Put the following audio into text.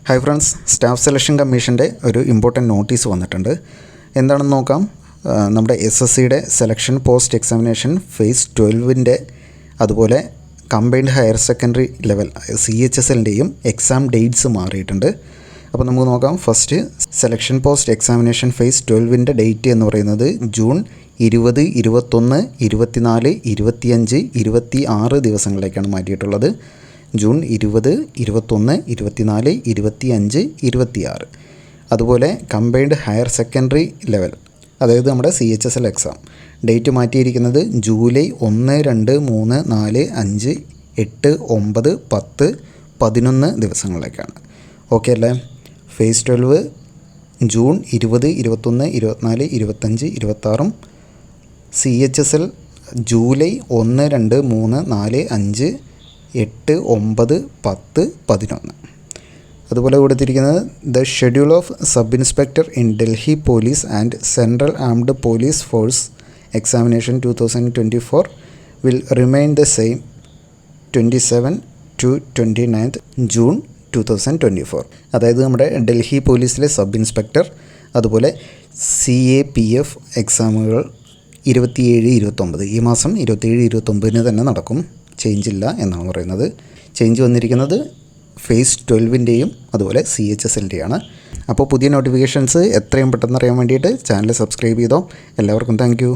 Hi friends, staff selection കമ്മീഷൻ്റെ ഒരു important notice വന്നിട്ടുണ്ട്. എന്താണെന്ന് നോക്കാം. നമ്മുടെ SSCയുടെ സെലക്ഷൻ പോസ്റ്റ് എക്സാമിനേഷൻ ഫേസ് 12ൻ്റെ അതുപോലെ കമ്പൈൻഡ് ഹയർ സെക്കൻഡറി ലെവൽ CHSLൻ്റെയും എക്സാം ഡേറ്റ്സ് മാറിയിട്ടുണ്ട്. അപ്പോൾ നമുക്ക് നോക്കാം. First selection post examination phase 12ൻ്റെ ഡേറ്റ് എന്ന് പറയുന്നത് ജൂൺ 20, 21, 24, 25, 26 ദിവസങ്ങളിലേക്കാണ് മാറ്റിയിട്ടുള്ളത്. ജൂൺ 20, 21, 24, 25, 26. അതുപോലെ കമ്പൈൻഡ് ഹയർ സെക്കൻഡറി ലെവൽ, അതായത് നമ്മുടെ CHSL എക്സാം ഡേറ്റ് മാറ്റിയിരിക്കുന്നത് ജൂലൈ 1, 2, 3, 4, 5, 8, 9, 10, 11 ദിവസങ്ങളിലേക്കാണ്. ഓക്കെ അല്ലേ? Phase 12 June 20, 21, 24, 25, 26. CHSL July 1, 2, 3, 4, 5, 8, 9, 10, 11. അതുപോലെ കൊടുത്തിരിക്കുന്നത് the schedule of sub inspector in Delhi police and central armed police force examination 2024 will remain the same 27 to 29 June 2024. അതായത് നമ്മുടെ ഡൽഹി പോലീസിലെ സബ് ഇൻസ്പെക്ടർ അതുപോലെ CAPF എക്സാമുകൾ 27, 29 ഈ മാസം 27, 29 തന്നെ നടക്കും. ചേഞ്ച് ഇല്ല എന്നാണ് പറയുന്നത്. ചേഞ്ച് വന്നിരിക്കുന്നത് ഫേസ് 12ൻ്റെയും അതുപോലെ CHSLൻ്റെയാണ്. അപ്പോൾ പുതിയ നോട്ടിഫിക്കേഷൻസ് എത്രയും പെട്ടെന്ന് അറിയാൻ വേണ്ടിയിട്ട് ചാനൽ സബ്സ്ക്രൈബ് ചെയ്തോ. എല്ലാവർക്കും താങ്ക് യു.